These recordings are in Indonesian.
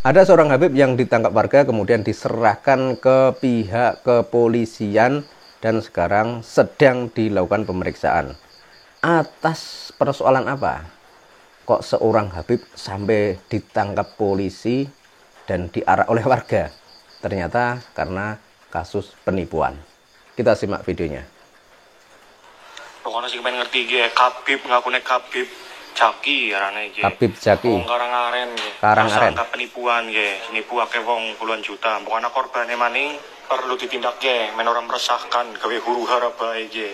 Ada seorang Habib yang ditangkap warga kemudian diserahkan ke pihak kepolisian dan sekarang sedang dilakukan pemeriksaan. Atas persoalan apa? Kok seorang Habib sampai ditangkap polisi dan diarak oleh warga? Ternyata karena kasus penipuan. Kita simak videonya. Pokoknya sih pengen ngerti gue, Habib ngakune Habib Jaki arane iki. Habib Jaki. Wong Karangaren iki. Karangaren. Tersangka penipuan ge, nipu akeh wong puluhan juta. Pokoknya korbane maning perlu ditindak ge, men ora meresahkan gawe huru-hara bae ge.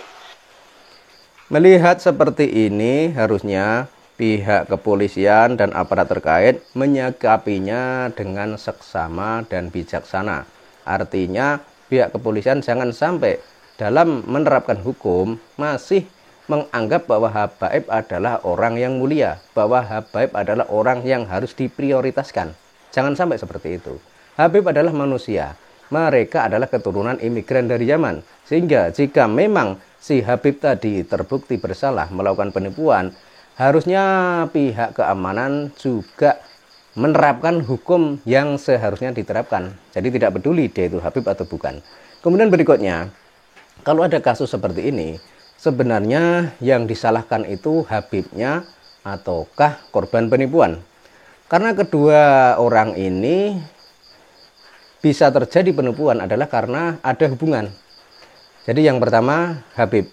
Melihat seperti ini, harusnya pihak kepolisian dan aparat terkait menyikapinya dengan seksama dan bijaksana. Artinya, pihak kepolisian jangan sampai dalam menerapkan hukum masih menganggap bahwa habaib adalah orang yang mulia, bahwa habaib adalah orang yang harus diprioritaskan. Jangan sampai seperti itu. Habib adalah manusia. Mereka adalah keturunan imigran dari Yaman. Sehingga jika memang si Habib tadi terbukti bersalah melakukan penipuan, harusnya pihak keamanan juga menerapkan hukum yang seharusnya diterapkan. Jadi tidak peduli dia itu Habib atau bukan. Kemudian berikutnya, kalau ada kasus seperti ini, sebenarnya yang disalahkan itu Habibnya ataukah korban penipuan? Karena kedua orang ini bisa terjadi penipuan adalah karena ada hubungan. Jadi yang pertama Habib.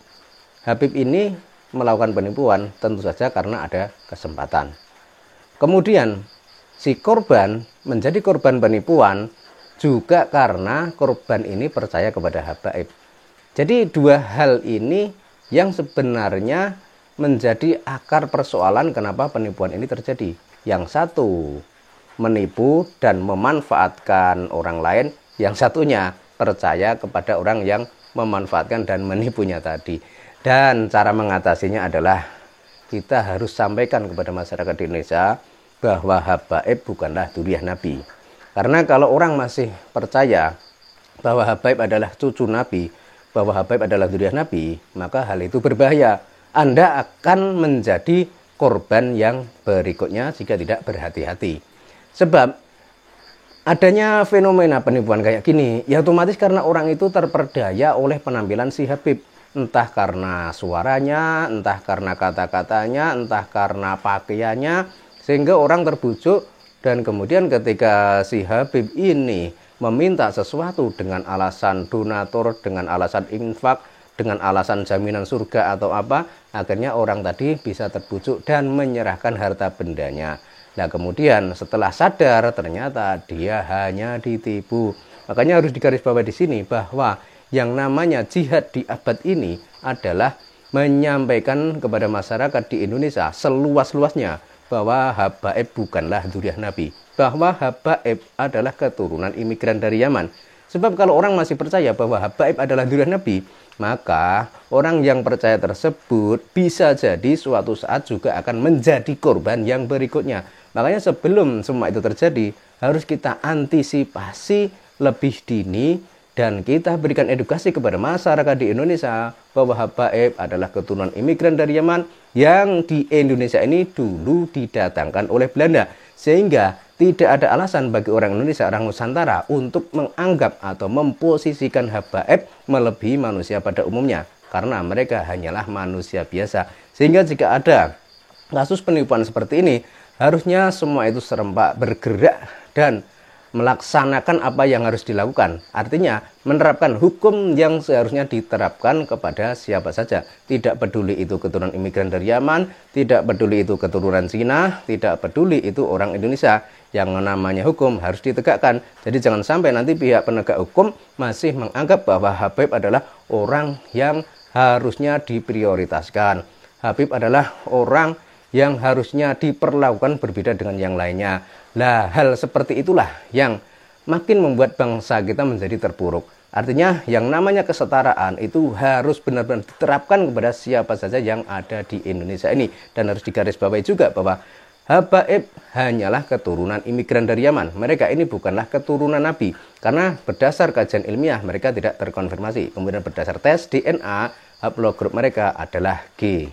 Habib ini melakukan penipuan tentu saja karena ada kesempatan. Kemudian si korban menjadi korban penipuan juga karena korban ini percaya kepada habaib. Jadi dua hal ini yang sebenarnya menjadi akar persoalan kenapa penipuan ini terjadi. Yang satu menipu dan memanfaatkan orang lain, yang satunya percaya kepada orang yang memanfaatkan dan menipunya tadi. Dan cara mengatasinya adalah kita harus sampaikan kepada masyarakat di Indonesia bahwa habaib bukanlah dzurriyyah Nabi. Karena kalau orang masih percaya bahwa habaib adalah cucu Nabi, bahwa habaib adalah dzurriyyah Nabi, maka hal itu berbahaya. Anda akan menjadi korban yang berikutnya jika tidak berhati-hati. Sebab adanya fenomena penipuan kayak gini, ya otomatis karena orang itu terperdaya oleh penampilan si Habib. Entah karena suaranya, entah karena kata-katanya, entah karena pakaiannya, sehingga orang terbujuk dan kemudian ketika si Habib ini meminta sesuatu dengan alasan donatur, dengan alasan infak, dengan alasan jaminan surga atau apa, akhirnya orang tadi bisa terbujuk dan menyerahkan harta bendanya. Nah kemudian setelah sadar ternyata dia hanya ditipu. Makanya harus digarisbawahi di sini bahwa yang namanya jihad di abad ini adalah menyampaikan kepada masyarakat di Indonesia seluas-luasnya bahwa habaib bukanlah dzurriyyah Nabi, bahwa habaib adalah keturunan imigran dari Yaman. Sebab kalau orang masih percaya bahwa habaib adalah dzurriyyah Nabi, maka orang yang percaya tersebut bisa jadi suatu saat juga akan menjadi korban yang berikutnya. Makanya sebelum semua itu terjadi, harus kita antisipasi lebih dini dan kita berikan edukasi kepada masyarakat di Indonesia bahwa habaib adalah keturunan imigran dari Yaman yang di Indonesia ini dulu didatangkan oleh Belanda. Sehingga tidak ada alasan bagi orang Indonesia, orang Nusantara untuk menganggap atau memposisikan habaib melebihi manusia pada umumnya. Karena mereka hanyalah manusia biasa. Sehingga jika ada kasus penipuan seperti ini, harusnya semua itu serempak bergerak dan melaksanakan apa yang harus dilakukan. Artinya menerapkan hukum yang seharusnya diterapkan kepada siapa saja. Tidak peduli itu keturunan imigran dari Yaman, tidak peduli itu keturunan Cina, tidak peduli itu orang Indonesia. Yang namanya hukum harus ditegakkan. Jadi jangan sampai nanti pihak penegak hukum masih menganggap bahwa Habib adalah orang yang harusnya diprioritaskan. Habib adalah orang yang harusnya diperlakukan berbeda dengan yang lainnya. Lah, hal seperti itulah yang makin membuat bangsa kita menjadi terpuruk. Artinya yang namanya kesetaraan itu harus benar-benar diterapkan kepada siapa saja yang ada di Indonesia ini. Dan harus digarisbawahi juga bahwa habaib hanyalah keturunan imigran dari Yaman. Mereka ini bukanlah keturunan Nabi. Karena berdasar kajian ilmiah mereka tidak terkonfirmasi. Kemudian berdasar tes DNA, haplogrup mereka adalah G.